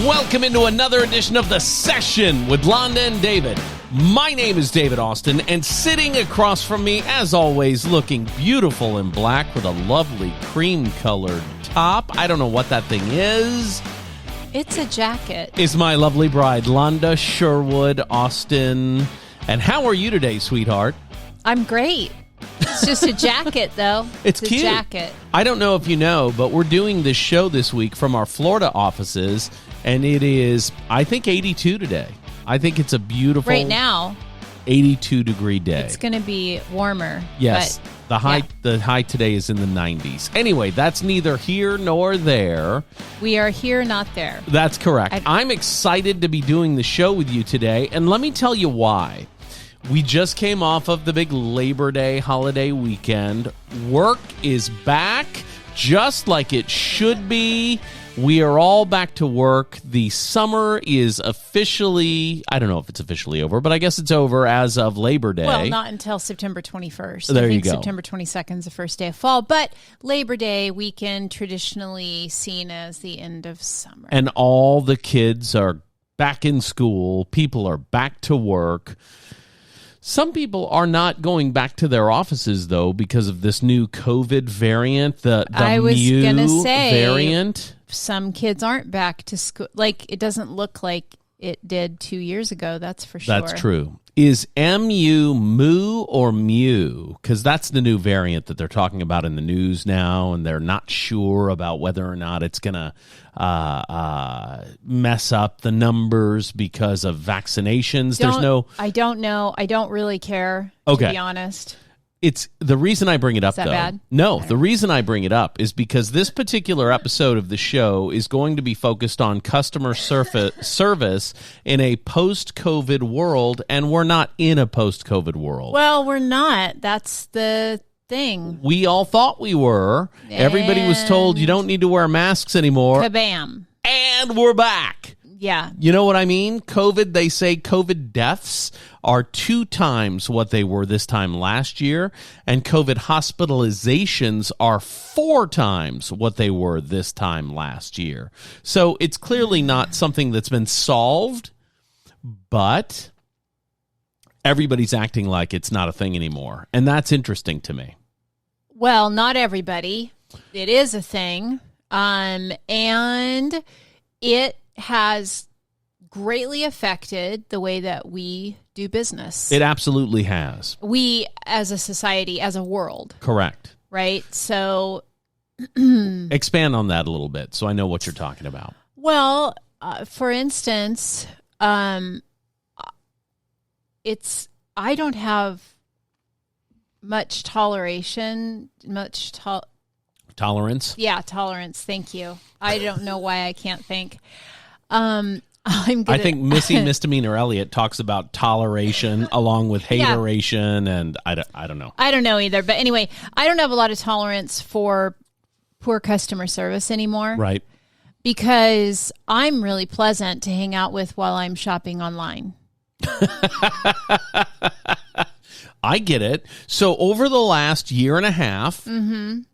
Welcome into another edition of The Session with Londa and David. My name is David Austin, and sitting across from me, as always, looking beautiful in black with a lovely cream-colored top. I don't know what that thing is. It's a jacket. Is my lovely bride, Londa Sherwood Austin. And how are you today, sweetheart? I'm great. It's just a jacket, though. It's cute. A jacket. I don't know if you know, but we're doing this show this week from our Florida offices, and it is, I think, 82 today. I think it's a beautiful... Right now. 82-degree day. It's going to be warmer. Yes. But, the high today is in the 90s. Anyway, that's neither here nor there. We are here, not there. That's correct. I'm excited to be doing the show with you today, and let me tell you why. We just came off of the big Labor Day holiday weekend. Work is back just like it should be. We are all back to work. The summer is officially, I don't know if it's officially over, but I guess it's over as of Labor Day. Well, not until September 21st. There I think you go. September 22nd is the first day of fall, but Labor Day weekend traditionally seen as the end of summer. And all the kids are back in school. People are back to work. Some people are not going back to their offices, though, because of this new COVID variant, the I was gonna Mu say, variant. Some kids aren't back to school. Like, it doesn't look like it did 2 years ago, that's for sure. That's true. Is Mu or Mu? Because that's the new variant that they're talking about in the news now, and they're not sure about whether or not it's going to mess up the numbers because of vaccinations. I don't know. I don't really care, to be honest. It's the reason I bring it up, Is that though. bad? No, the reason I bring it up is because this particular episode of the show is going to be focused on customer service in a post-COVID world, and we're not in a post-COVID world. Well, we're not. That's the thing. We all thought we were. Everybody was told you don't need to wear masks anymore. Kabam. And we're back. Yeah. You know what I mean? They say COVID deaths are 2 times what they were this time last year, and COVID hospitalizations are 4 times what they were this time last year. So it's clearly not something that's been solved, but everybody's acting like it's not a thing anymore, and that's interesting to me. Well, not everybody. It is a thing, and it has greatly affected the way that we do business. It absolutely has. We, as a society, as a world. Correct. Right? So... Expand on that a little bit so I know what you're talking about. Well, for instance, I don't have much toleration, Tolerance? Yeah, tolerance. Thank you. I don't know why I can't think. I think Missy Misdemeanor Elliott talks about toleration along with hateration, and I don't know. I don't know either. But anyway, I don't have a lot of tolerance for poor customer service anymore. Right. Because I'm really pleasant to hang out with while I'm shopping online. I get it. So over the last year and a half,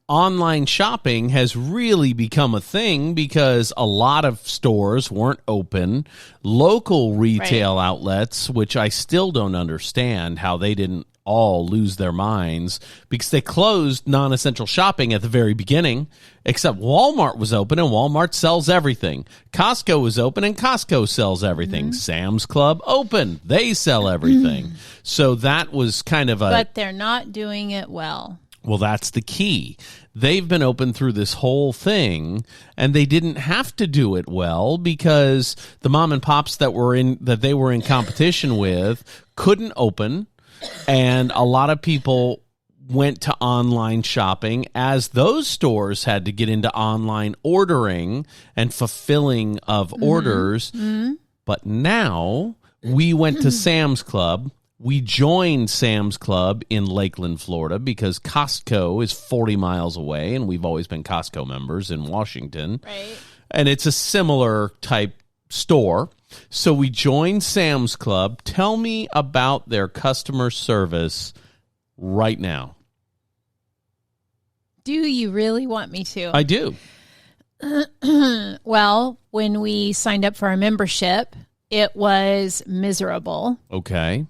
online shopping has really become a thing because a lot of stores weren't open. Local retail outlets, which I still don't understand how they didn't all lose their minds because they closed non-essential shopping at the very beginning, except Walmart was open and Walmart sells everything. Costco was open and Costco sells everything. Sam's Club open. They sell everything. So that was kind of a... But they're not doing it well. Well, that's the key. They've been open through this whole thing, and they didn't have to do it well because the mom and pops that they were in competition with couldn't open. And a lot of people went to online shopping as those stores had to get into online ordering and fulfilling of orders. But now we went to Sam's Club. We joined Sam's Club in Lakeland, Florida, because Costco is 40 miles away, and we've always been Costco members in Washington. Right. And it's a similar type store. So we joined Sam's Club. Tell me about their customer service right now. Do you really want me to? I do. Well, when we signed up for our membership, it was miserable. Okay.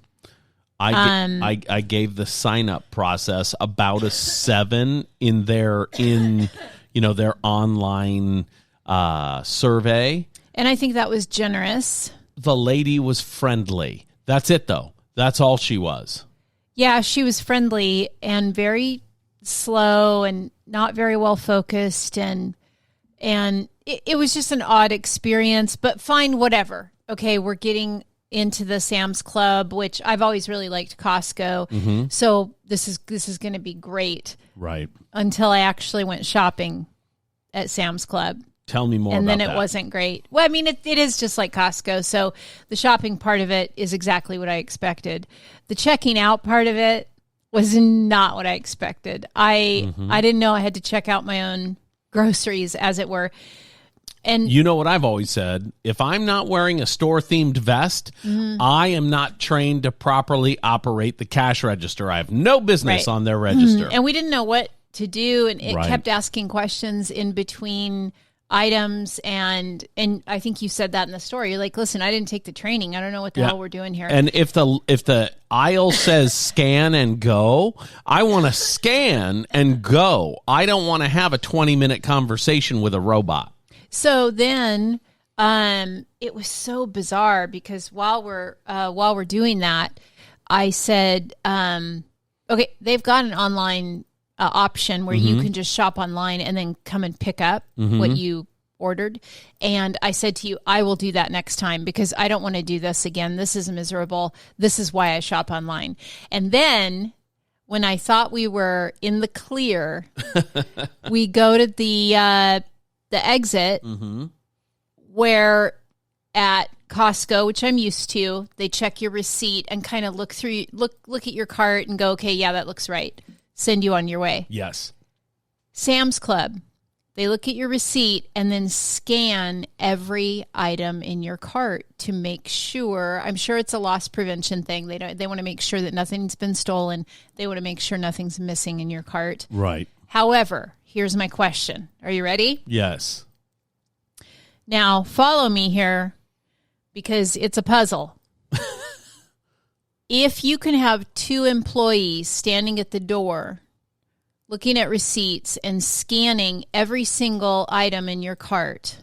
I gave the sign-up process about a 7 in their online survey. And I think that was generous. The lady was friendly. That's it, though. That's all she was. Yeah, she was friendly and very slow and not very well focused, and it was just an odd experience, but fine, whatever. Okay, we're getting into the Sam's Club, which I've always really liked Costco. Mm-hmm. So this is going to be great. Right. Until I actually went shopping at Sam's Club. Tell me more about that. And then it wasn't great. Well, I mean, it is just like Costco. So the shopping part of it is exactly what I expected. The checking out part of it was not what I expected. I didn't know I had to check out my own groceries, as it were. And you know what I've always said? If I'm not wearing a store-themed vest, I am not trained to properly operate the cash register. I have no business on their register. And we didn't know what to do, and it Right. kept asking questions in between items, and I think you said that in the story. You're like, listen, I didn't take the training. I don't know what the hell we're doing here. And if the aisle says scan and go, I want to scan and go. I don't want to have a 20-minute conversation with a robot. So then it was so bizarre because while we're doing that, I said, okay, they've got an online option where you can just shop online and then come and pick up what you ordered. And I said to you, I will do that next time because I don't want to do this again. This is miserable. This is why I shop online. And then when I thought we were in the clear, we go to the exit where at Costco, which I'm used to, they check your receipt and kind of look at your cart and go, okay, yeah, that looks right. Send you on your way. Yes. Sam's Club, they look at your receipt and then scan every item in your cart to make sure. I'm sure it's a loss prevention thing. They want to make sure that nothing's been stolen. They want to make sure nothing's missing in your cart. Right. However, here's my question. Are you ready? Yes. Now, follow me here because it's a puzzle. If you can have 2 employees standing at the door, looking at receipts and scanning every single item in your cart,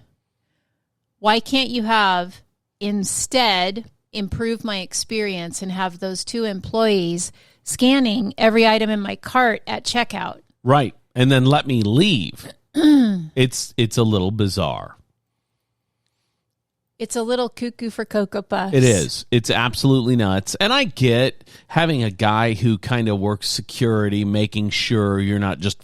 why can't you have instead improve my experience and have those 2 employees scanning every item in my cart at checkout? Right. And then let me leave. It's a little bizarre. It's a little cuckoo for Cocoa Puffs. It is. It's absolutely nuts. And I get having a guy who kind of works security, making sure you're not just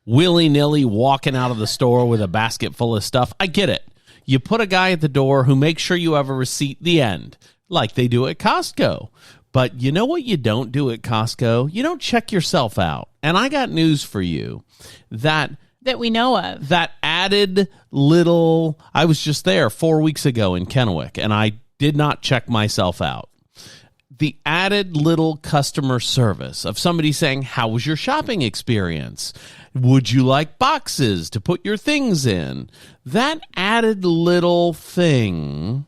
willy-nilly walking out of the store with a basket full of stuff. I get it. You put a guy at the door who makes sure you have a receipt, the end, like they do at Costco. But you know what you don't do at Costco? You don't check yourself out. And I got news for you. That we know of. That added little, I was just there 4 weeks ago in Kennewick, and I did not check myself out. The added little customer service of somebody saying, how was your shopping experience? Would you like boxes to put your things in? That added little thing,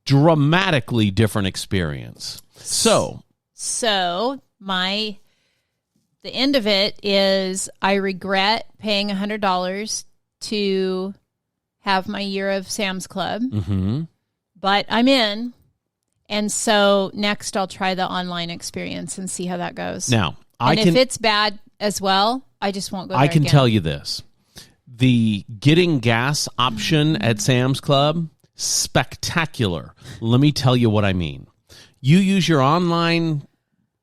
dramatically different experience. So the end of it is I regret paying $100 to have my year of Sam's Club, but I'm in. And so next I'll try the online experience and see how that goes. Now, if it's bad as well, I just won't go there I can again. tell you this. The getting gas option at Sam's Club, spectacular. Let me tell you what I mean. You use your online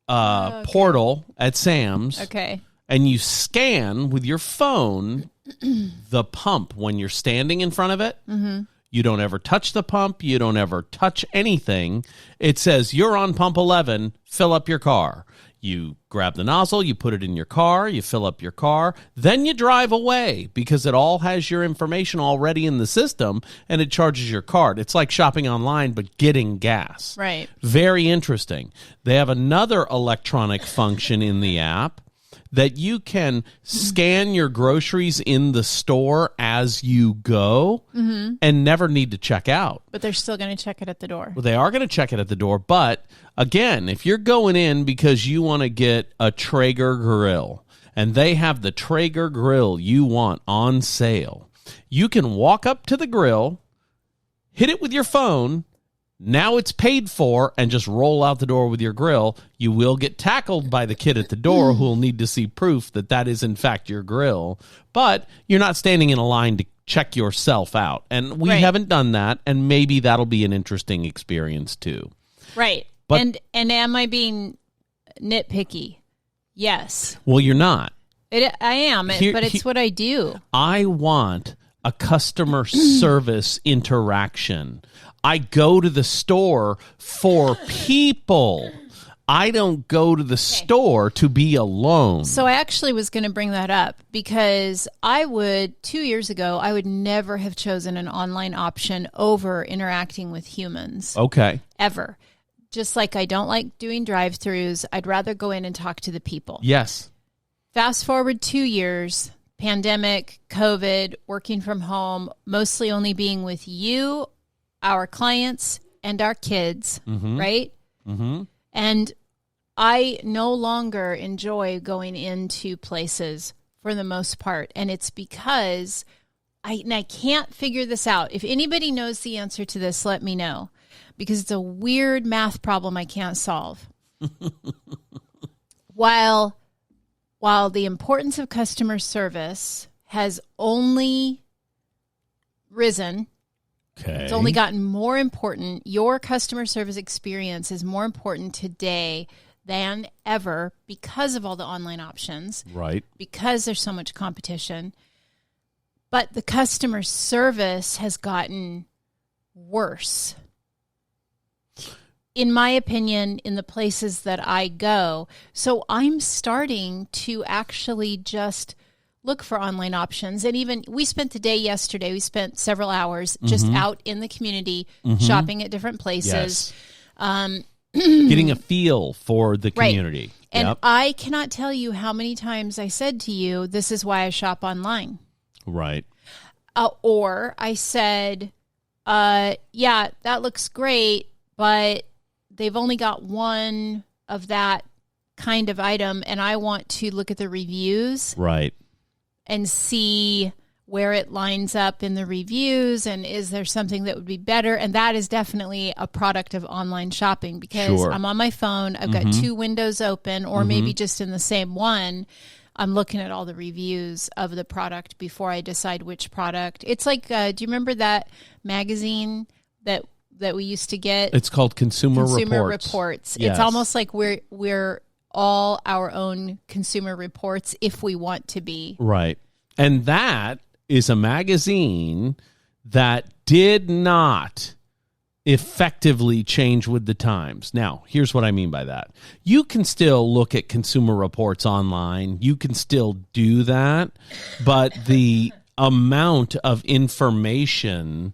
portal at Sam's. Okay. And you scan with your phone the pump when you're standing in front of it. You don't ever touch the pump. You don't ever touch anything. It says, you're on pump 11, fill up your car. You grab the nozzle, you put it in your car, you fill up your car, then you drive away because it all has your information already in the system and it charges your card. It's like shopping online, but getting gas. Right. Very interesting. They have another electronic function in the app that you can scan your groceries in the store as you go and never need to check out. But they're still going to check it at the door. Well, they are going to check it at the door. But again, if you're going in because you want to get a Traeger grill and they have the Traeger grill you want on sale, you can walk up to the grill, hit it with your phone. Now it's paid for, and just roll out the door with your grill. You will get tackled by the kid at the door who will need to see proof that that is, in fact, your grill. But you're not standing in a line to check yourself out. And we haven't done that, and maybe that'll be an interesting experience, too. Right. But, and am I being nitpicky? Yes. Well, you're not. I am, but it's what I do. I want a customer service interaction. I go to the store for people. I don't go to the store to be alone. So I actually was going to bring that up because 2 years ago, I would never have chosen an online option over interacting with humans. Okay. Ever. Just like I don't like doing drive-thrus, I'd rather go in and talk to the people. Yes. Fast forward 2 years, pandemic, COVID, working from home, mostly only being with you, our clients, and our kids, right? Mm-hmm. And I no longer enjoy going into places for the most part. And it's because I can't figure this out. If anybody knows the answer to this, let me know. Because it's a weird math problem I can't solve. While the importance of customer service has only risen, it's only gotten more important. Your customer service experience is more important today than ever because of all the online options. Right. Because there's so much competition. But the customer service has gotten worse. In my opinion, in the places that I go. So I'm starting to actually just look for online options. And even we spent the day yesterday, we spent several hours just out in the community shopping at different places. Yes. Getting a feel for the community. Right. And I cannot tell you how many times I said to you, this is why I shop online. Right. Or I said, yeah, that looks great, but they've only got one of that kind of item, and I want to look at the reviews. Right. And see where it lines up in the reviews, and is there something that would be better? And that is definitely a product of online shopping because I'm on my phone. I've got two windows open, or maybe just in the same one. I'm looking at all the reviews of the product before I decide which product. It's like, do you remember that magazine that we used to get? It's called Consumer Reports. Yes. It's almost like we're all our own Consumer Reports if we want to be. Right. And that is a magazine that did not effectively change with the times. Now, here's what I mean by that. You can still look at Consumer Reports online. You can still do that. But the amount of information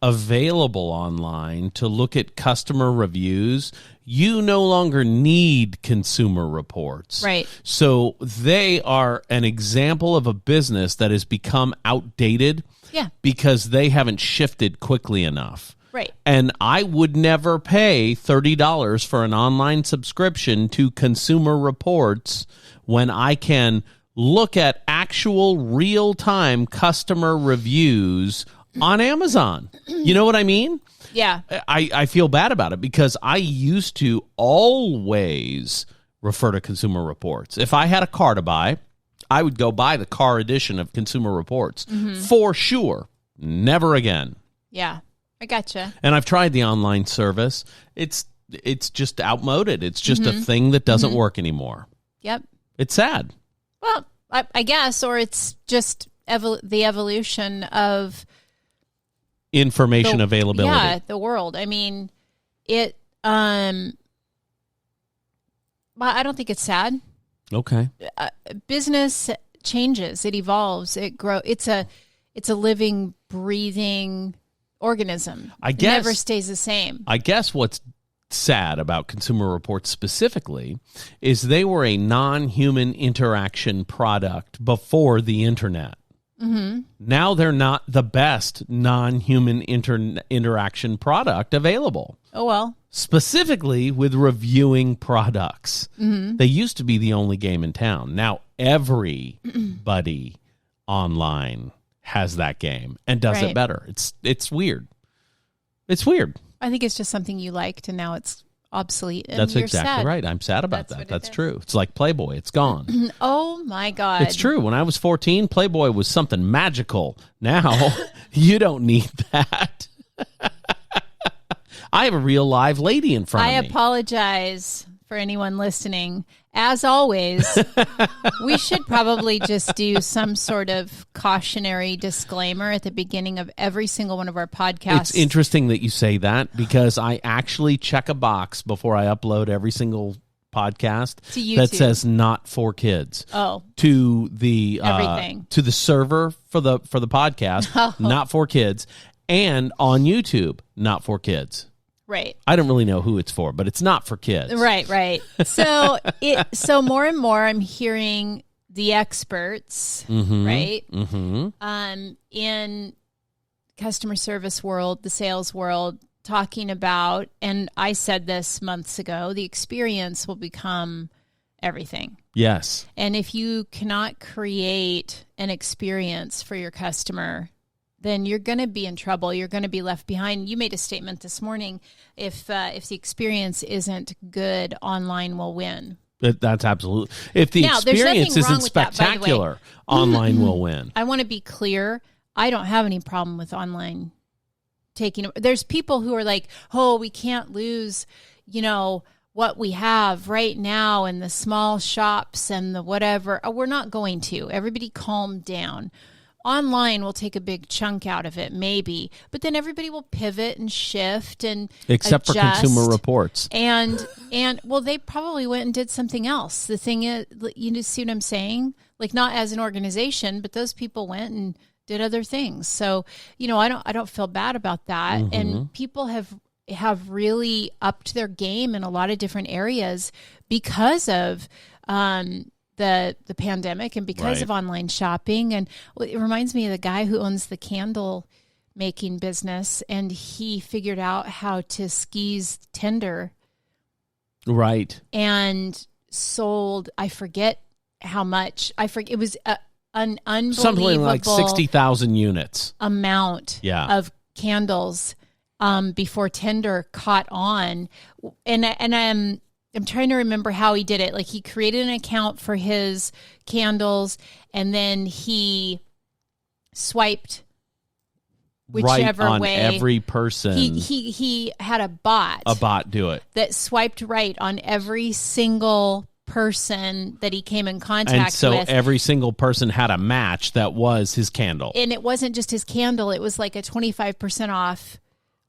available online to look at customer reviews, you no longer need Consumer Reports. Right. So they are an example of a business that has become outdated because they haven't shifted quickly enough. Right. And I would never pay $30 for an online subscription to Consumer Reports when I can look at actual real-time customer reviews on Amazon. You know what I mean? Yeah. I feel bad about it because I used to always refer to Consumer Reports. If I had a car to buy, I would go buy the car edition of Consumer Reports for sure. Never again. Yeah, I gotcha. And I've tried the online service. It's just outmoded. It's just a thing that doesn't work anymore. Yep. It's sad. Well, I guess, or it's just the evolution of information availability. Yeah, the world. I mean, it. Well, I don't think it's sad. Okay. Business changes. It evolves. It grows. It's a living, breathing organism. I guess it never stays the same. I guess what's sad about Consumer Reports specifically is they were a non-human interaction product before the internet. Mm-hmm. Now they're not the best non-human interaction product available. Oh, well. Specifically with reviewing products. Mm-hmm. They used to be the only game in town. Now everybody online has that game and does it better. It's weird. It's weird. I think it's just something you liked and now it's obsolete. And That's you're exactly sad. right. I'm sad about that. That's true. It's like Playboy. It's gone. Oh, my God. It's true. When I was 14, Playboy was something magical. Now, you don't need that. I have a real live lady in front of me. I apologize for anyone listening. As always, we should probably just do some sort of cautionary disclaimer at the beginning of every single one of our podcasts. It's interesting that you say that because I actually check a box before I upload every single podcast to YouTube. That says not for kids. Oh, to the everything to the server for the podcast, not for kids, and on YouTube, not for kids. Right. I don't really know who it's for, but it's not for kids. Right. So more and more I'm hearing the experts, right? Mm-hmm. In customer service world, the sales world, talking about, and I said this months ago, the experience will become everything. Yes. And if you cannot create an experience for your customer, then you're going to be in trouble. You're going to be left behind. You made a statement this morning. If the experience isn't good, online will win. That's absolutely. If the experience isn't spectacular, online will win. I want to be clear. I don't have any problem with online taking. There's people who are like, oh, we can't lose, what we have right now in the small shops and the whatever. Oh, we're not going to. Everybody calm down. Online will take a big chunk out of it, maybe, but then everybody will pivot and shift and except adjust. For Consumer Reports. And well, they probably went and did something else. The thing is, you see what I'm saying? Like not as an organization, but those people went and did other things. So, I don't feel bad about that. Mm-hmm. And people have really upped their game in a lot of different areas because of the pandemic and because of online shopping. And it reminds me of the guy who owns the candle making business, and he figured out how to squeeze Tinder. Right. And sold, I forget how much. It was an unbelievable something like 60,000 units amount of candles before Tinder caught on. And I'm trying to remember how he did it. Like he created an account for his candles and then he swiped whichever right on way. Every person. He had a bot do it. That swiped right on every single person that he came in contact with. And so every single person had a match that was his candle. And it wasn't just his candle. It was like a 25% off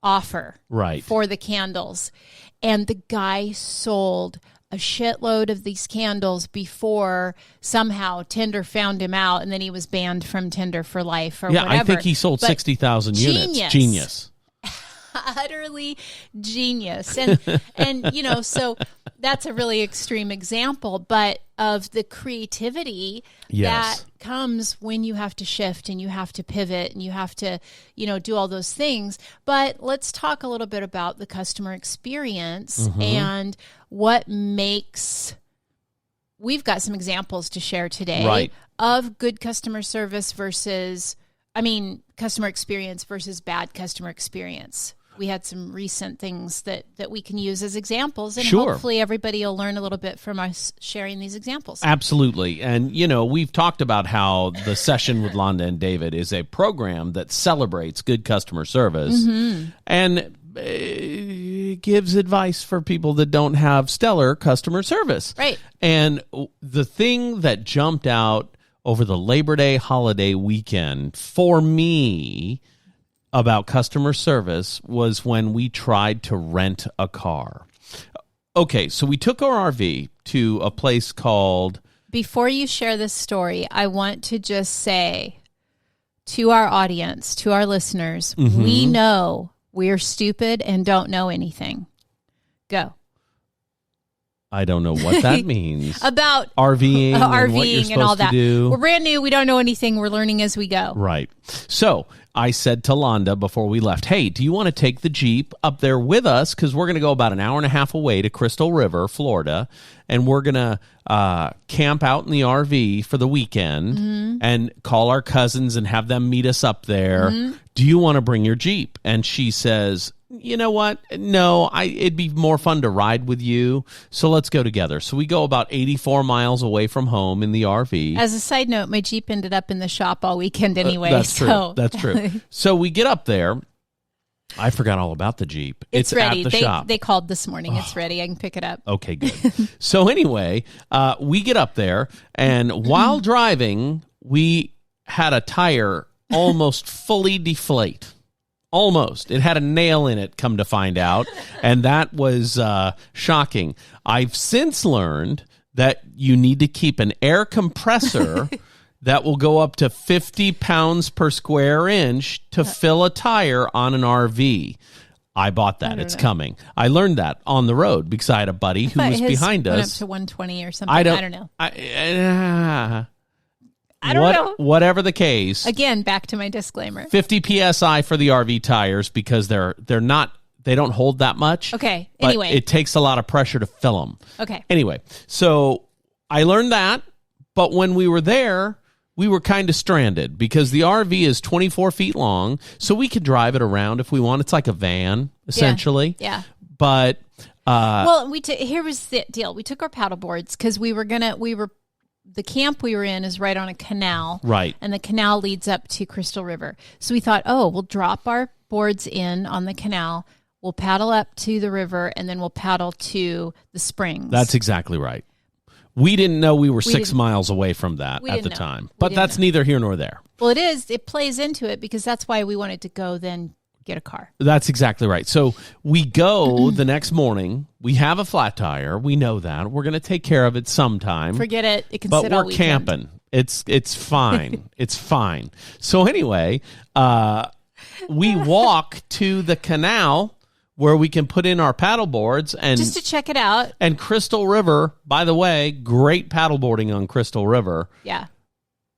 offer for the candles. And the guy sold a shitload of these candles before somehow Tinder found him out, and then he was banned from Tinder for life or whatever. I think he sold 60,000 units. Genius. Utterly genius. And so that's a really extreme example, but of the creativity that comes when you have to shift and you have to pivot and you have to, do all those things. But let's talk a little bit about the customer experience and what makes. We've got some examples to share today of good customer service customer experience versus bad customer experience. We had some recent things that we can use as examples, and hopefully everybody will learn a little bit from us sharing these examples. Absolutely. And, we've talked about how the Session with Londa and David is a program that celebrates good customer service and gives advice for people that don't have stellar customer service. Right. And the thing that jumped out over the Labor Day holiday weekend for me about customer service was when we tried to rent a car. Okay, so we took our RV to a place called... Before you share this story, I want to just say to our audience, to our listeners, we know we're stupid and don't know anything. Go. I don't know what that means. About RVing and what you're RVing and all supposed to that. do. We're brand new. We don't know anything. We're learning as we go. Right. So I said to Londa before we left, hey, do you want to take the Jeep up there with us? Because we're going to go about an hour and a half away to Crystal River, Florida, and we're going to camp out in the RV for the weekend and call our cousins and have them meet us up there. Do you want to bring your Jeep? And she says, you know what? No, it'd be more fun to ride with you. So let's go together. So we go about 84 miles away from home in the RV. As a side note, my Jeep ended up in the shop all weekend anyway. That's true. So. That's true. So we get up there. I forgot all about the Jeep. It's ready. At the shop. They called this morning. It's ready. I can pick it up. Okay, good. So anyway, we get up there, and while driving, we had a tire almost fully deflate. Almost. It had a nail in it, come to find out, and that was shocking. I've since learned that you need to keep an air compressor that will go up to 50 pounds per square inch to fill a tire on an RV. I bought that. It's coming. I learned that on the road because I had a buddy who was behind us. Went up to 120 or something. I don't know. I don't know. Whatever the case. Again, back to my disclaimer. 50 PSI for the RV tires because they don't hold that much. Okay. But Anyway. it takes a lot of pressure to fill them. Okay. Anyway, so I learned that, but when we were there, we were kind of stranded because the RV is 24 feet long, so we could drive it around if we want. It's like a van, essentially. Yeah. But well, here was the deal. We took our paddle boards because the camp we were in is right on a canal. Right. And the canal leads up to Crystal River. So we thought, we'll drop our boards in on the canal. We'll paddle up to the river, and then we'll paddle to the springs. That's exactly right. We didn't know we were 6 miles away from that at the time. But that's neither here nor there. Well, it is. It plays into it because that's why we wanted to go then get a car. That's exactly right. So we go the next morning. We have a flat tire. We know that. We're going to take care of it sometime. Forget it. It can but sit all we're weekend. camping. It's fine. It's fine. So anyway, we walk to the canal where we can put in our paddle boards and just to check it out. And Crystal River, by the way, great paddleboarding on Crystal River. Yeah.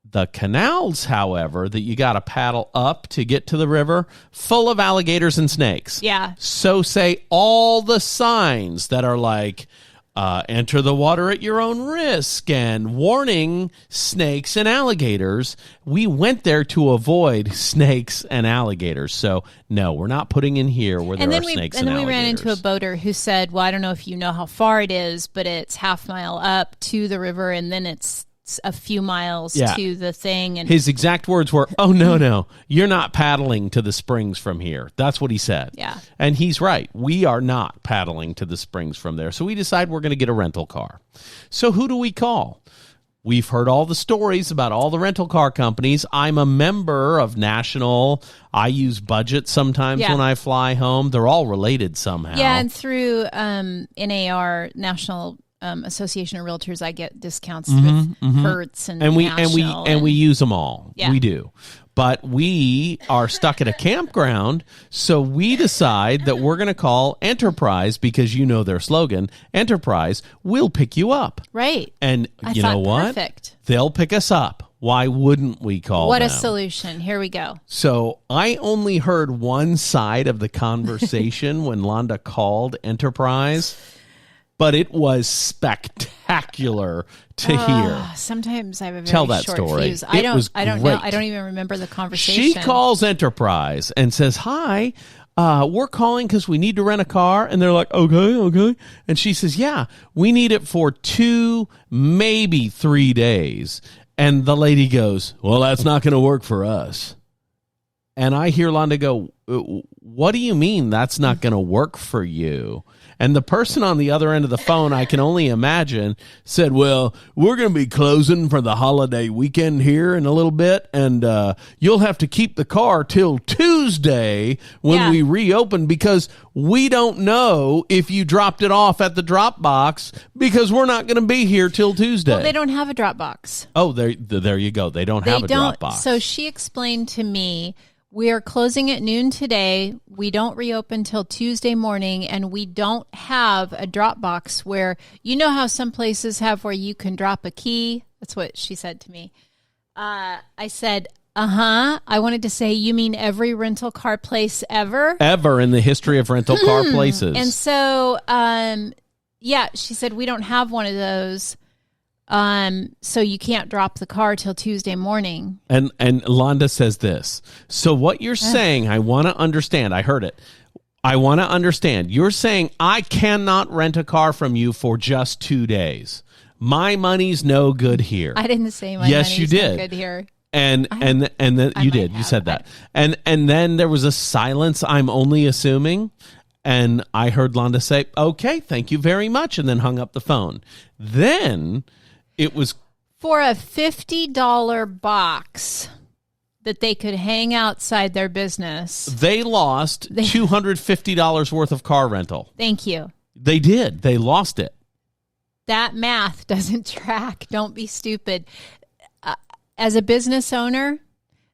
The canals, however, that you got to paddle up to get to the river, full of alligators and snakes. Yeah. So say all the signs that are like, enter the water at your own risk and warning snakes and alligators. We went there to avoid snakes and alligators. So no, we're not putting in here where there are snakes and alligators. And then we ran into a boater who said, well, I don't know if you know how far it is, but it's half mile up to the river and then it's a few miles to the thing. And his exact words were, oh, no, you're not paddling to the springs from here. That's what he said. Yeah. And he's right. We are not paddling to the springs from there. So we decide we're going to get a rental car. So who do we call? We've heard all the stories about all the rental car companies. I'm a member of National. I use Budget sometimes when I fly home. They're all related somehow. Yeah, and through NAR, National Association of Realtors, I get discounts with Hertz and we National and we use them all. Yeah. We do. But we are stuck at a campground, so we decide that we're going to call Enterprise because you know their slogan, Enterprise, we'll pick you up. Right. And you know what? Perfect. They'll pick us up. Why wouldn't we call What them? a solution. Here we go. So I only heard one side of the conversation when Londa called Enterprise, but it was spectacular to hear. Sometimes I have a very Tell that short story. fuse. I don't know. great. I don't even remember the conversation. She calls Enterprise and says, hi, we're calling because we need to rent a car. And they're like, okay. And she says, yeah, we need it for 2, maybe 3 days. And the lady goes, well, that's not going to work for us. And I hear Londa go, what do you mean that's not going to work for you? And the person on the other end of the phone, I can only imagine, said, well, we're going to be closing for the holiday weekend here in a little bit, and you'll have to keep the car till Tuesday when we reopen because we don't know if you dropped it off at the drop box because we're not going to be here till Tuesday. Well, they don't have a drop box. Oh, there you go. They don't have a drop box. So she explained to me We are closing at noon today. We don't reopen till Tuesday morning, and we don't have a drop box where, you know how some places have where you can drop a key? That's what she said to me. I said, I wanted to say, you mean every rental car place ever? Ever in the history of rental car places. And so, she said, we don't have one of those. So you can't drop the car till Tuesday morning. And Londa says this. So what you're saying, I want to understand. I heard it. I want to understand. You're saying I cannot rent a car from you for just 2 days. My money's no good here. I didn't say my money's no good here. And then you did. You said that. And then there was a silence, I'm only assuming. And I heard Londa say, okay, thank you very much, and then hung up the phone. Then it was for a $50 box that they could hang outside their business. They lost $250 worth of car rental. Thank you. They did. They lost it. That math doesn't track. Don't be stupid. As a business owner,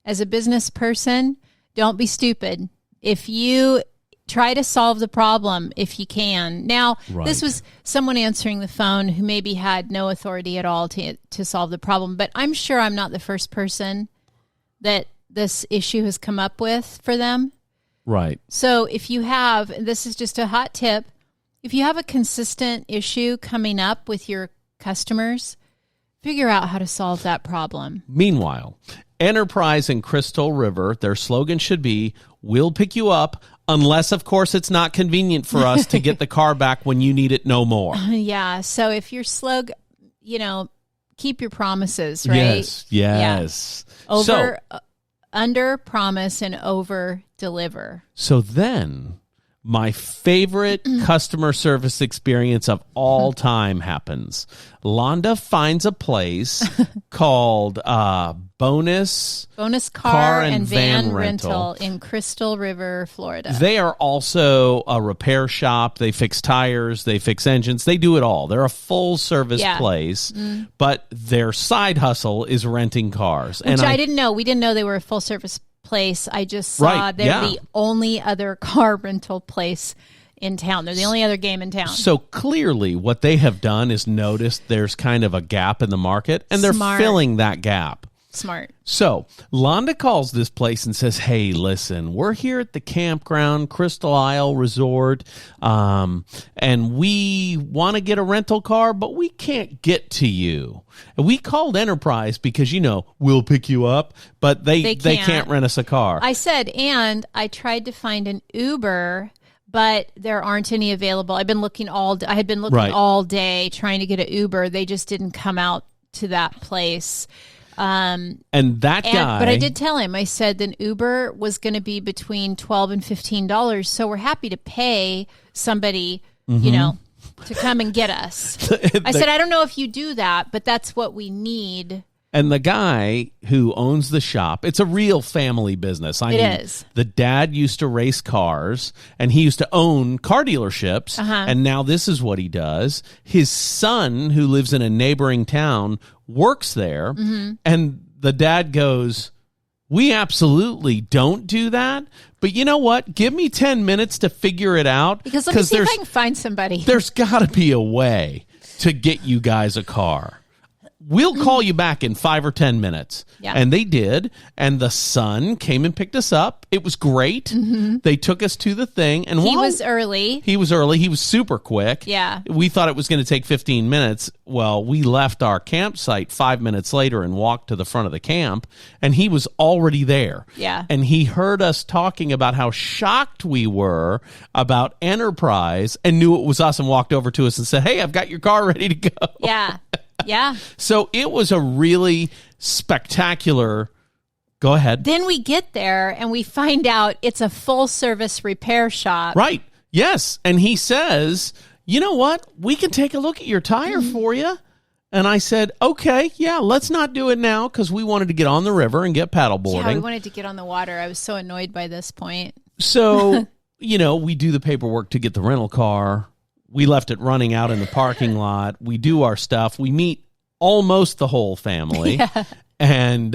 as a business person, don't be stupid. If you try to solve the problem if you can. Now, This was someone answering the phone who maybe had no authority at all to solve the problem, but I'm sure I'm not the first person that this issue has come up with for them. Right. So if you have, this is just a hot tip, if you have a consistent issue coming up with your customers, figure out how to solve that problem. Meanwhile, Enterprise and Crystal River, their slogan should be, we'll pick you up, unless, of course, it's not convenient for us to get the car back when you need it no more. Yeah. So if you're slow, keep your promises, right? Yes. Yeah. Under promise and over deliver. So then my favorite customer service experience of all time happens. Londa finds a place called Bonus Car and Van Rental in Crystal River, Florida. They are also a repair shop. They fix tires. They fix engines. They do it all. They're a full-service place, but their side hustle is renting cars. Which I didn't know. We didn't know they were a full-service place. I just saw they're the only other car rental place in town. They're the only other game in town. So clearly what they have done is noticed there's kind of a gap in the market, and they're filling that gap. Smart. So Londa calls this place and says, hey, listen, we're here at the campground, Crystal Isle Resort, and we want to get a rental car, but we can't get to you. And we called Enterprise because, we'll pick you up, but they can't rent us a car. I said, and I tried to find an Uber, but there aren't any available. I had been looking all day trying to get an Uber. They just didn't come out to that place. But I did tell him, I said an Uber was going to be between $12 and $15. So we're happy to pay somebody, to come and get us. I said, I don't know if you do that, but that's what we need. And the guy who owns the shop, it's a real family business. It is. The dad used to race cars, and he used to own car dealerships, and now this is what he does. His son, who lives in a neighboring town, works there, and the dad goes, we absolutely don't do that, but you know what? Give me 10 minutes to figure it out. Because let me see if I can find somebody. There's got to be a way to get you guys a car. We'll call you back in 5 or 10 minutes. Yeah. And they did. And the son came and picked us up. It was great. They took us to the thing. And he was early. He was early. He was super quick. Yeah. We thought it was going to take 15 minutes. Well, we left our campsite 5 minutes later and walked to the front of the camp. And he was already there. Yeah. And he heard us talking about how shocked we were about Enterprise and knew it was us and walked over to us and said, hey, I've got your car ready to go. Yeah. Yeah. So it was a really spectacular. Go ahead. Then we get there and we find out it's a full service repair shop. Right. Yes. And he says, you know what? We can take a look at your tire for you. And I said, okay, yeah, let's not do it now because we wanted to get on the river and get paddleboarding. Yeah, we wanted to get on the water. I was so annoyed by this point. So, we do the paperwork to get the rental car. We left it running out in the parking lot. We do our stuff. We meet almost the whole family. Yeah. And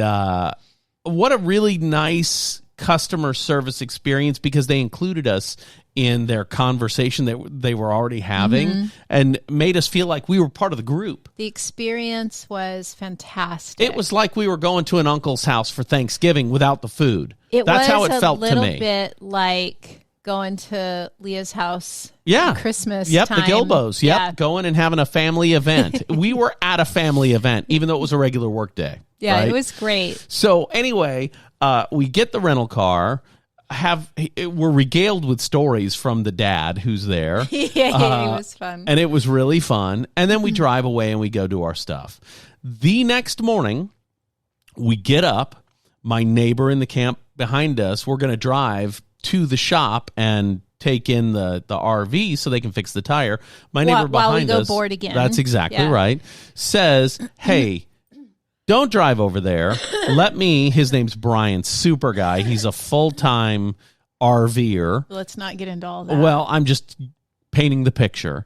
what a really nice customer service experience because they included us in their conversation that they were already having and made us feel like we were part of the group. The experience was fantastic. It was like we were going to an uncle's house for Thanksgiving without the food. That's how it felt to me. It was a little bit like going to Leah's house Christmas time. The Gilbos. Going and having a family event. We were at a family event, even though it was a regular work day. Yeah, right? It was great. So anyway, we get the rental car. We're regaled with stories from the dad who's there. It was fun. And it was really fun. And then we drive away and we go do our stuff. The next morning, we get up. My neighbor in the camp behind us, we're going to drive to the shop and take in the RV so they can fix the tire. My neighbor behind us, while we go board again. That's exactly right, says, hey, don't drive over there. His name's Brian, super guy. He's a full-time RVer. Let's not get into all that. Well, I'm just painting the picture.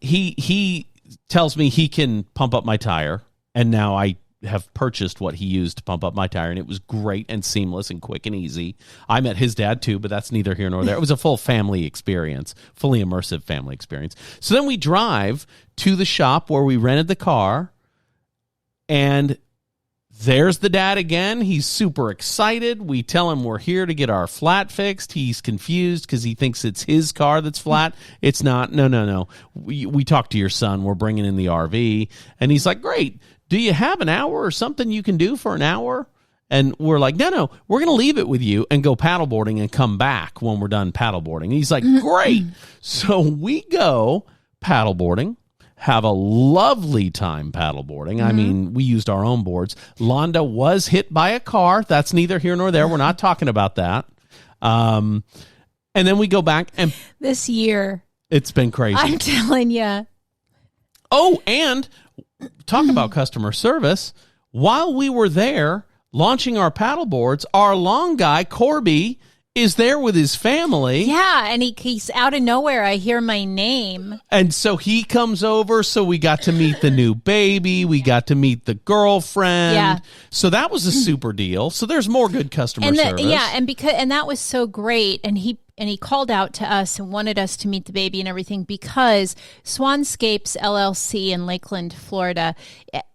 He tells me he can pump up my tire, and now I have purchased what he used to pump up my tire, and it was great and seamless and quick and easy. I met his dad too, but that's neither here nor there. It was a full family experience, fully immersive family experience. So then we drive to the shop where we rented the car, and there's the dad again. He's super excited. We tell him we're here to get our flat fixed. He's confused because he thinks it's his car that's flat. It's not. No. We talked to your son. We're bringing in the RV. And he's like, great. Do you have an hour or something you can do for an hour? And we're like, no, we're going to leave it with you and go paddleboarding and come back when we're done paddleboarding. And he's like, great. So we go paddleboarding. Have a lovely time paddleboarding. I mean, we used our own boards. Londa was hit by a car. That's neither here nor there. We're not talking about that. And then we go back and this year, it's been crazy. I'm telling you. Oh, and talk about customer service. While we were there launching our paddleboards, our long guy, Corby, is there with his family. Yeah, and he's out of nowhere. I hear my name. And so he comes over, so we got to meet the new baby. We got to meet the girlfriend. Yeah. So that was a super deal. So there's more good customer service. Yeah, and that was so great. And he called out to us and wanted us to meet the baby and everything because Swanscapes LLC in Lakeland, Florida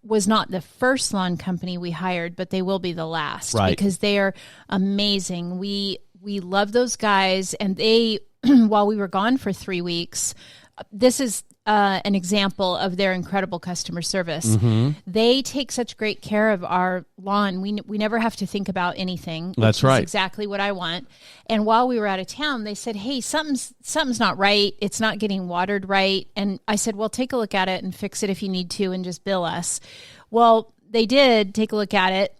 was not the first lawn company we hired, but they will be the last because they are amazing. We love those guys, and they, while we were gone for 3 weeks, this is an example of their incredible customer service. They take such great care of our lawn. We never have to think about anything. That's right. That's exactly what I want. And while we were out of town, they said, hey, something's not right. It's not getting watered right. And I said, well, take a look at it and fix it if you need to and just bill us. Well, they did take a look at it.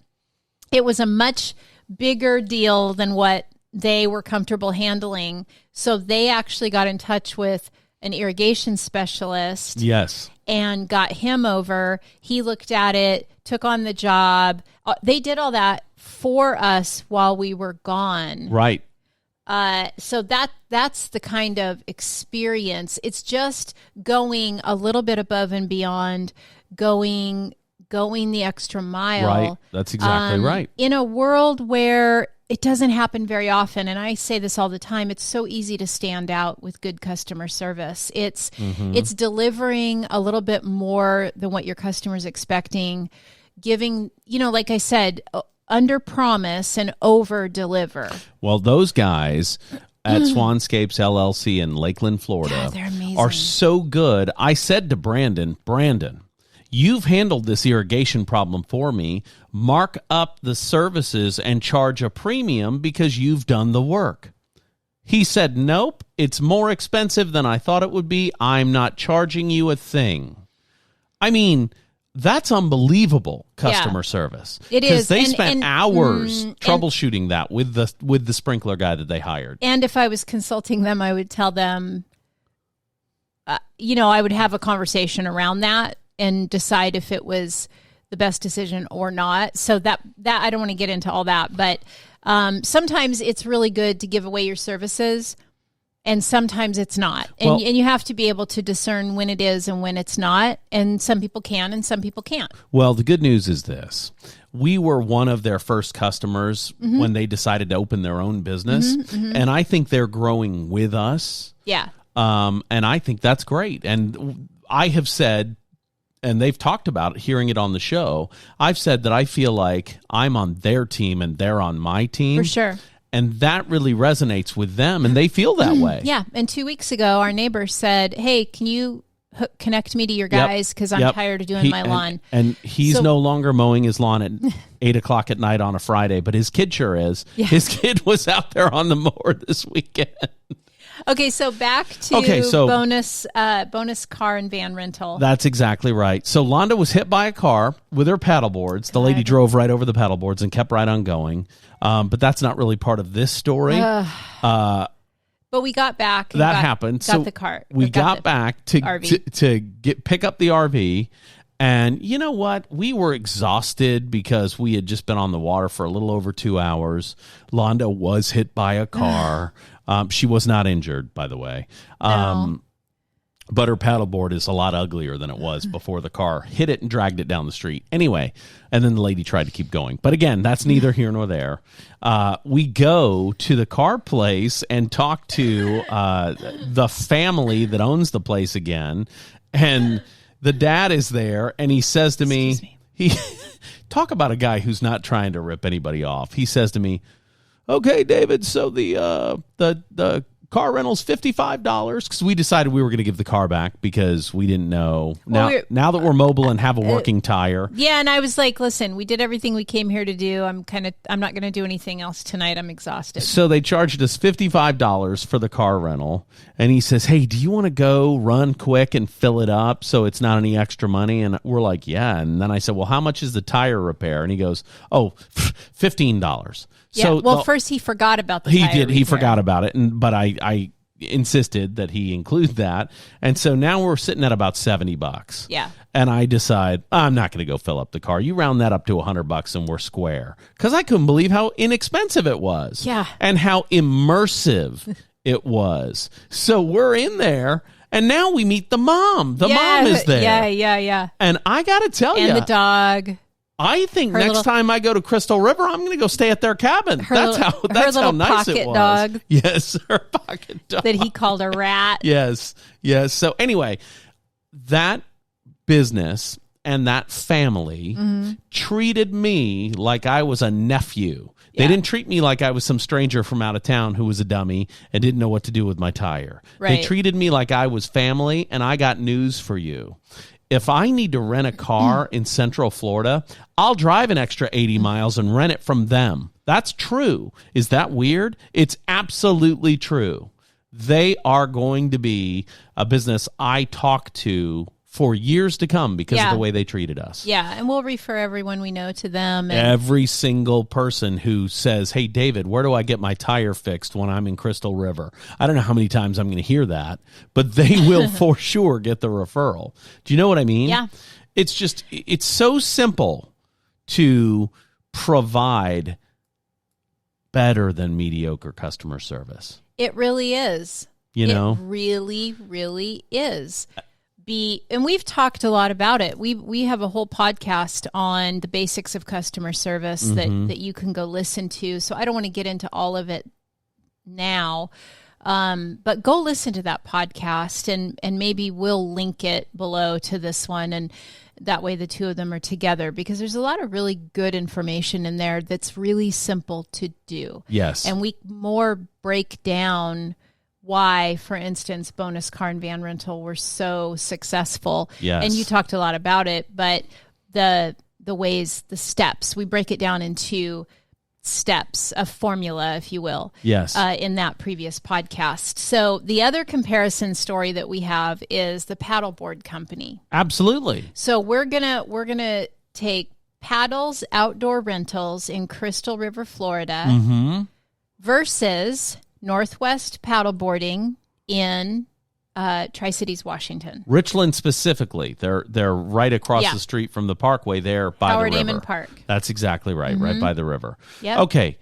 It was a much bigger deal than what they were comfortable handling. So they actually got in touch with an irrigation specialist. Yes. And got him over. He looked at it, took on the job. They did all that for us while we were gone. Right. So that's the kind of experience. It's just going a little bit above and beyond, going the extra mile. Right. That's exactly right. In a world where it doesn't happen very often, and I say this all the time, it's so easy to stand out with good customer service. It's delivering a little bit more than what your customer's expecting, giving, like I said, under promise and over deliver. Well, those guys at Swanscapes LLC in Lakeland, Florida, they're amazing. Are so good. I said to Brandon, you've handled this irrigation problem for me. Mark up the services and charge a premium because you've done the work. He said, nope, it's more expensive than I thought it would be. I'm not charging you a thing. I mean, that's unbelievable customer service. It is. Because they spent hours troubleshooting that with the sprinkler guy that they hired. And if I was consulting them, I would tell them, I would have a conversation around that and decide if it was the best decision or not. So that I don't want to get into all that, but sometimes it's really good to give away your services, and sometimes it's not. And you have to be able to discern when it is and when it's not. And some people can, and some people can't. Well, the good news is this. we were one of their first customers when they decided to open their own business. And I think they're growing with us. Yeah. And I think that's great. And I have said, and they've talked about it, hearing it on the show, I've said that I feel like I'm on their team and they're on my team. For sure. And that really resonates with them, and they feel that way. Yeah. And 2 weeks ago, our neighbor said, hey, can you connect me to your guys? Because I'm tired of doing my lawn. And he's no longer mowing his lawn at 8 o'clock at night on a Friday, but his kid sure is. Yeah. His kid was out there on the mower this weekend. Okay, so back to bonus car and van rental. That's exactly right. So Londa was hit by a car with her paddle boards. The lady drove right over the paddle boards and kept right on going. But that's not really part of this story. But we got back. And happened. Got the cart. We got back to pick up the RV. And you know what? We were exhausted because we had just been on the water for a little over 2 hours. Londa was hit by a car. She was not injured, by the way. No. But her paddleboard is a lot uglier than it was before the car hit it and dragged it down the street. Anyway, and then the lady tried to keep going. But again, that's neither here nor there. We go to the car place and talk to the family that owns the place again. And the dad is there, and he says to me, talk about a guy who's not trying to rip anybody off. He says to me, okay, David, so the car rental's $55 because we decided we were going to give the car back because we didn't know. Now that we're mobile and have a working tire. Yeah, and I was like, listen, we did everything we came here to do. I'm not going to do anything else tonight. I'm exhausted. So they charged us $55 for the car rental. And he says, hey, do you want to go run quick and fill it up so it's not any extra money? And we're like, yeah. And then I said, well, how much is the tire repair? And he goes, oh, $15. Yeah. So first he forgot about the tire repair. He forgot about it, but I insisted that he include that, and so now we're sitting at about $70. Yeah. And I decide I'm not going to go fill up the car. You round that up to $100, and we're square. Because I couldn't believe how inexpensive it was. Yeah. And how immersive it was. So we're in there. And now we meet the mom. The mom is there. Yeah. And I got to tell you. And the dog. I think next time I go to Crystal River, I'm going to go stay at their cabin. That's how nice it was. Dog. Yes, her pocket dog. That he called a rat. Yes. So anyway, that business and that family treated me like I was a nephew. They didn't treat me like I was some stranger from out of town who was a dummy and didn't know what to do with my tire. Right. They treated me like I was family, and I got news for you. If I need to rent a car in Central Florida, I'll drive an extra 80 miles and rent it from them. That's true. Is that weird? It's absolutely true. They are going to be a business I talk to for years to come because of the way they treated us. Yeah, and we'll refer everyone we know to them. Every single person who says, hey, David, where do I get my tire fixed when I'm in Crystal River? I don't know how many times I'm going to hear that, but they will for sure get the referral. Do you know what I mean? Yeah. It's so simple to provide better than mediocre customer service. It really is. You know? It really, really is. And we've talked a lot about it. We have a whole podcast on the basics of customer service that you can go listen to. So I don't want to get into all of it now, but go listen to that podcast and maybe we'll link it below to this one. And that way the two of them are together because there's a lot of really good information in there that's really simple to do. Yes. And we more break down why, for instance, bonus car and van rental were so successful. Yes. And you talked a lot about it, but the ways, the steps, we break it down into steps, a formula, if you will. Yes. In that previous podcast. So the other comparison story that we have is the paddleboard company. Absolutely. So we're gonna take Paddles Outdoor Rentals in Crystal River, Florida, versus Northwest Paddleboarding in Tri-Cities, Washington. Richland specifically. They're right across the street from the parkway there by Howard the river. Amon Park. That's exactly right, right by the river. Yep. Okay,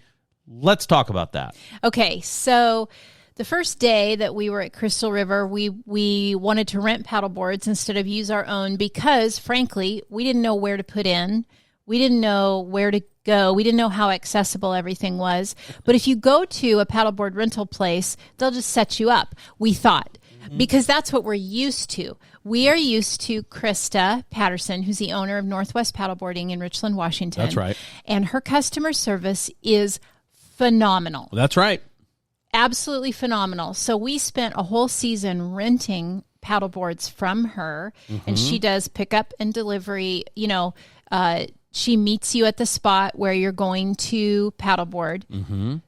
let's talk about that. Okay, so the first day that we were at Crystal River, we wanted to rent paddleboards instead of use our own because, frankly, we didn't know where to put in. We didn't know where to go. We didn't know how accessible everything was. But if you go to a paddleboard rental place, they'll just set you up, we thought, because that's what we're used to. We are used to Krista Patterson, who's the owner of Northwest Paddleboarding in Richland, Washington. That's right. And her customer service is phenomenal. That's right. Absolutely phenomenal. So we spent a whole season renting paddleboards from her, and she does pickup and delivery. You know, she meets you at the spot where you're going to paddleboard,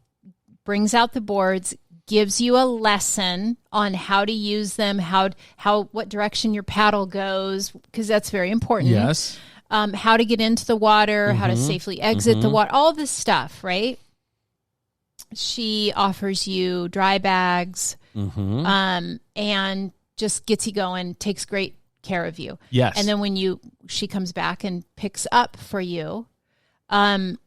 brings out the boards, gives you a lesson on how to use them, what direction your paddle goes, because that's very important. Yes. How to get into the water, how to safely exit the water, all this stuff, right? She offers you dry bags, and just gets you going, takes great care of you. Yes. And then she comes back and picks up for you, and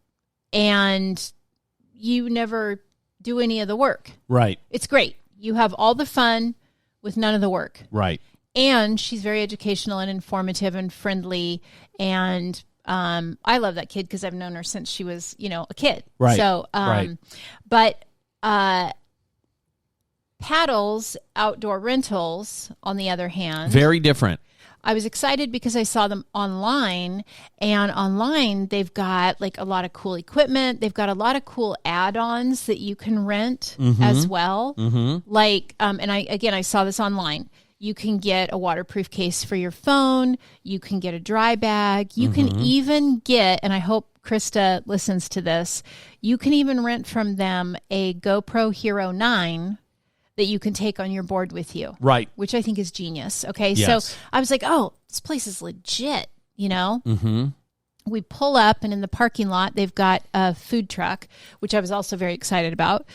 you never do any of the work. Right. It's great. You have all the fun with none of the work. Right. And she's very educational and informative and friendly. And I love that kid because I've known her since she was, a kid. Right. So, but paddles, outdoor rentals, on the other hand, very different. I was excited because I saw them online, and online they've got like a lot of cool equipment. They've got a lot of cool add-ons that you can rent as well. Like, and I saw this online. You can get a waterproof case for your phone. You can get a dry bag. You can even get, and I hope Krista listens to this, you can even rent from them a GoPro Hero 9 that you can take on your board with you. Right. Which I think is genius. Okay. Yes. So I was like, oh, this place is legit, We pull up, and in the parking lot, they've got a food truck, which I was also very excited about,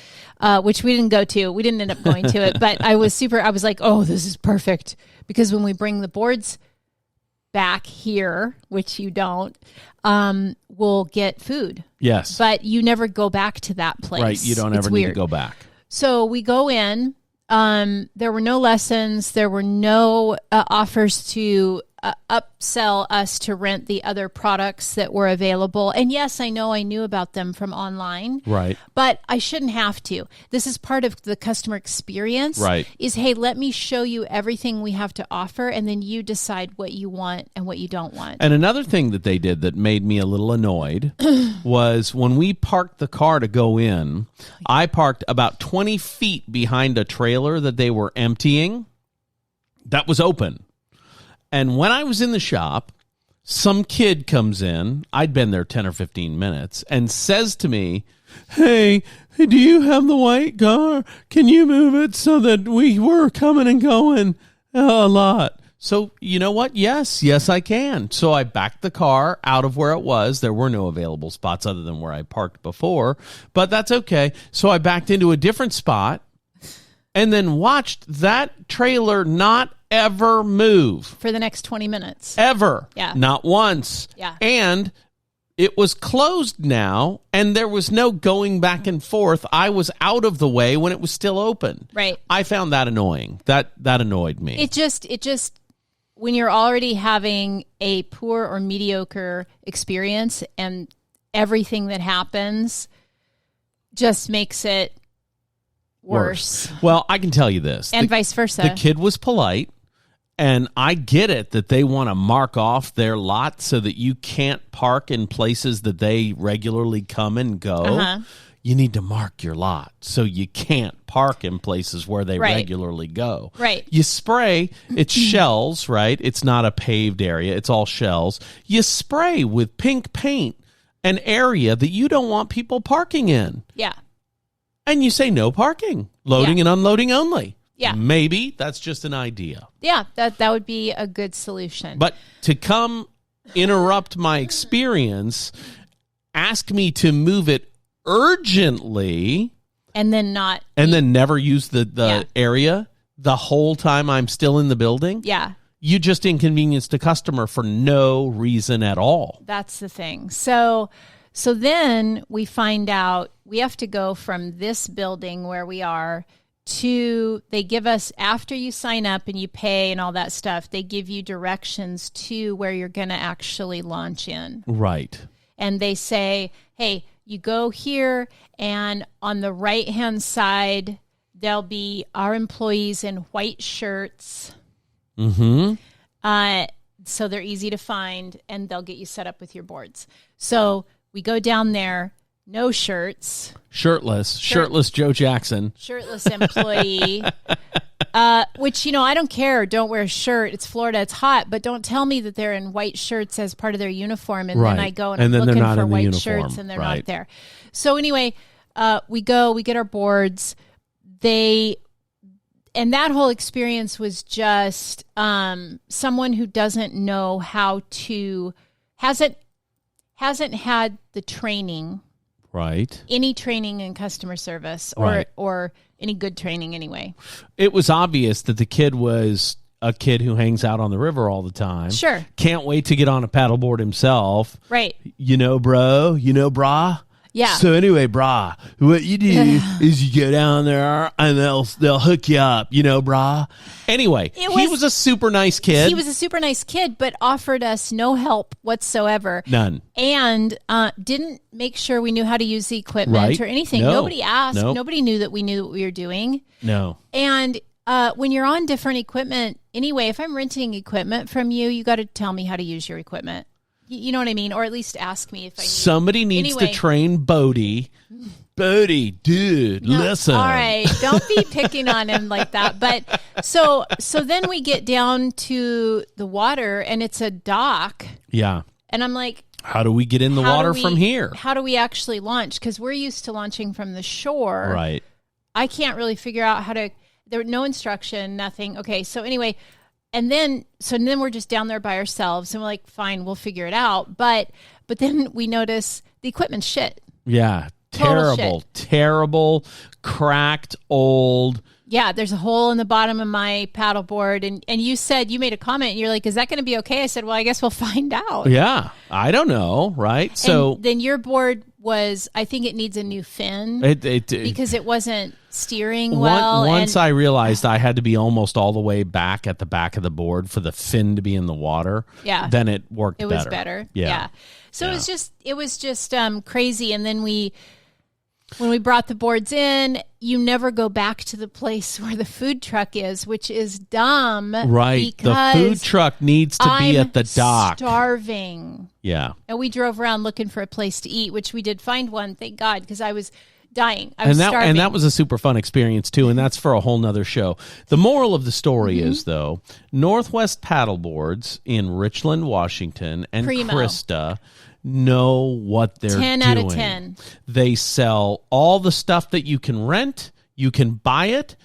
which we didn't go to. We didn't end up going to it, but I was like, oh, this is perfect. Because when we bring the boards back here, which you don't, we'll get food. Yes. But you never go back to that place. Right. You don't ever need to go back. So we go in. There were no lessons. There were no offers to upsell us to rent the other products that were available. And yes, I know I knew about them from online. Right. But I shouldn't have to. This is part of the customer experience. Right. Is, hey, let me show you everything we have to offer, and then you decide what you want and what you don't want. And another thing that they did that made me a little annoyed was when we parked the car to go in, I parked about 20 feet behind a trailer that they were emptying that was open. And when I was in the shop, some kid comes in, I'd been there 10 or 15 minutes, and says to me, hey, do you have the white car? Can you move it so that we were coming and going a lot? So you know what? Yes, I can. So I backed the car out of where it was. There were no available spots other than where I parked before, but that's okay. So I backed into a different spot and then watched that trailer not ever move. For the next 20 minutes. Ever. Yeah. Not once. Yeah. And it was closed now, and there was no going back and forth. I was out of the way when it was still open. Right. I found that annoying. That annoyed me. It just when you're already having a poor or mediocre experience, and everything that happens just makes it worse. Well, I can tell you this. And vice versa. The kid was polite, and I get it that they want to mark off their lot so that you can't park in places that they regularly come and go. You need to mark your lot so you can't park in places where they regularly go. Right. You spray, it's shells, right? It's not a paved area. It's all shells. You spray with pink paint an area that you don't want people parking in. Yeah. And you say no parking, loading and unloading only. Yeah. Maybe that's just an idea. Yeah, that would be a good solution. But to come interrupt my experience, ask me to move it urgently, and then never use the area the whole time I'm still in the building. Yeah. You just inconvenienced the customer for no reason at all. That's the thing. So then we find out we have to go from this building where we are they give us, after you sign up and you pay and all that stuff, they give you directions to where you're going to actually launch in. Right. And they say, hey, you go here, and on the right-hand side, there'll be our employees in white shirts. Mm-hmm. So they're easy to find, and they'll get you set up with your boards. So we go down there, no shirts. Shirtless Joe Jackson. Shirtless employee. Which, I don't care. Don't wear a shirt. It's Florida. It's hot. But don't tell me that they're in white shirts as part of their uniform. And then I go and I'm looking for white shirts and they're not there. So anyway, we get our boards. And that whole experience was just someone who doesn't know how to, hasn't had the training. Right. Any training in customer service or any good training anyway. It was obvious that the kid was a kid who hangs out on the river all the time. Sure. Can't wait to get on a paddleboard himself. Right. Bro. Brah. Yeah. So anyway, brah, what you do is you go down there and they'll hook you up, brah. Anyway, he was a super nice kid. He was a super nice kid, but offered us no help whatsoever. None. And didn't make sure we knew how to use the equipment or anything. No. Nobody asked. Nope. Nobody knew that we knew what we were doing. No. And when you're on different equipment, anyway, if I'm renting equipment from you, you got to tell me how to use your equipment. You know what I mean? Or at least ask me if I need. Somebody needs to train Bodie. Bodie, dude, listen. All right, don't be picking on him like that. But so then we get down to the water, and it's a dock. Yeah. And I'm like, how do we get in the water from here? How do we actually launch? Because we're used to launching from the shore. Right. I can't really figure out how to. There was no instruction, nothing. Okay, so anyway. And then we're just down there by ourselves, and we're like, fine, we'll figure it out. But then we notice the equipment's shit. Yeah, terrible, cracked, old. Yeah, there's a hole in the bottom of my paddleboard, and you made a comment, and you're like, is that going to be okay? I said, well, I guess we'll find out. Yeah, I don't know, right? So and then your board was, I think it needs a new fin because it wasn't steering well. Once I realized I had to be almost all the way back at the back of the board for the fin to be in the water, then it worked better. It was better. Yeah. So it was just crazy. And then when we brought the boards in, you never go back to the place where the food truck is, which is dumb. Right. The food truck needs to be at the dock. Starving. Yeah. And we drove around looking for a place to eat, which we did find one, thank God, because I was dying. I was starving. And that was a super fun experience, too, and that's for a whole nother show. The moral of the story is, though, Northwest Paddleboards in Richland, Washington, and Krista know what they're doing. 10 out of 10. They sell all the stuff that you can rent. You can buy it.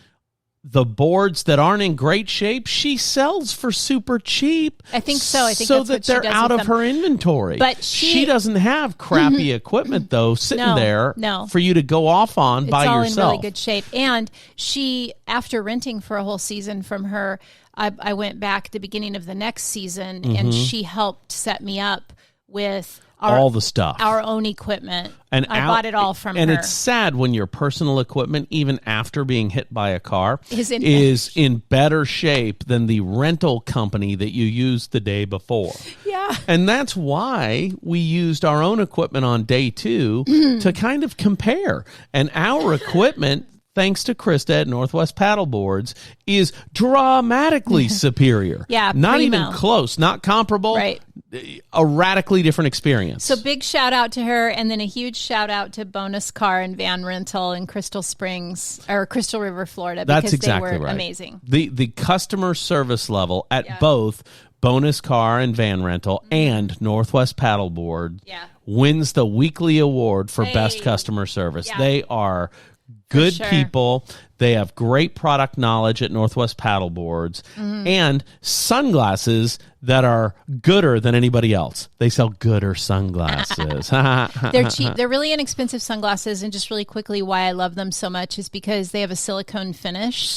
The boards that aren't in great shape, she sells for super cheap. I think so. I think so that's that what she they're does out with of them. her inventory. But she doesn't have crappy equipment though sitting there for you to go off on by yourself. It's all in really good shape. And she, after renting for a whole season from her, I went back at the beginning of the next season, and she helped set me up with all the stuff, our own equipment. And I bought it all from her. And it's sad when your personal equipment, even after being hit by a car, is in better shape than the rental company that you used the day before. Yeah. And that's why we used our own equipment on day 2 to kind of compare. And our equipment, thanks to Krista at Northwest Paddleboards, is dramatically superior. Yeah, not even close, not comparable. Right. A radically different experience. So big shout out to her, and then a huge shout out to Bonus Car and Van Rental in Crystal River, Florida, because they were amazing. The customer service level at both Bonus Car and Van Rental and Northwest Paddleboard wins the weekly award for best customer service. Yeah. They are good people. They have great product knowledge at Northwest Paddleboards and sunglasses that are gooder than anybody else. They sell gooder sunglasses. They're cheap. They're really inexpensive sunglasses. And just really quickly, why I love them so much is because they have a silicone finish.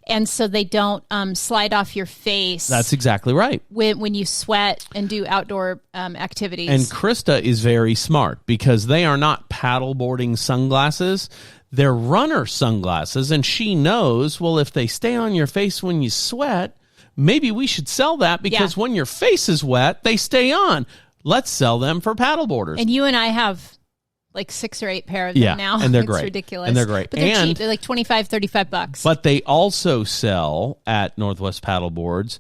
and so they don't slide off your face. That's exactly right. When you sweat and do outdoor activities. And Krista is very smart because they are not paddleboarding sunglasses. They're runner sunglasses, and she knows, well, if they stay on your face when you sweat, maybe we should sell that because when your face is wet, they stay on. Let's sell them for paddleboarders. And you and I have like 6 or 8 pair of them now. And they're it's great. ridiculous. And they're great. But they're cheap. They're like $25, $35. But they also sell at Northwest Paddleboards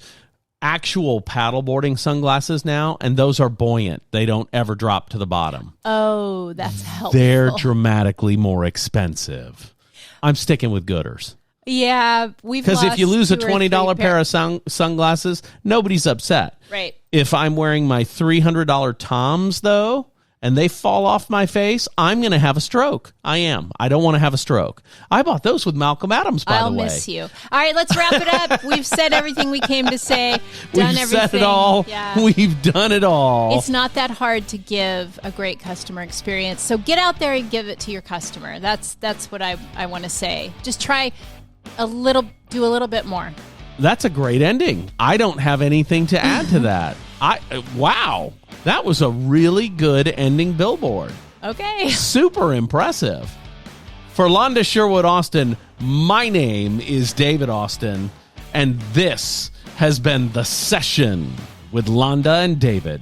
actual paddleboarding sunglasses now, and those are buoyant. They don't ever drop to the bottom. Oh, that's helpful. They're dramatically more expensive. I'm sticking with Gooders. Yeah, because if you lose a $20 pair of sunglasses, nobody's upset. Right. If I'm wearing my $300 Toms, though, and they fall off my face, I'm going to have a stroke. I am. I don't want to have a stroke. I bought those with Malcolm Adams, by the way. I'll miss you. All right, let's wrap it up. We've said everything we came to say. Done We've everything. said it all. Yeah. We've done it all. It's not that hard to give a great customer experience. So get out there and give it to your customer. That's what I want to say. Just try do a little bit more. That's a great ending. I don't have anything to add to that. Wow. That was a really good ending billboard. Okay. Super impressive. For Londa Sherwood Austin, my name is David Austin, and this has been The Session with Londa and David.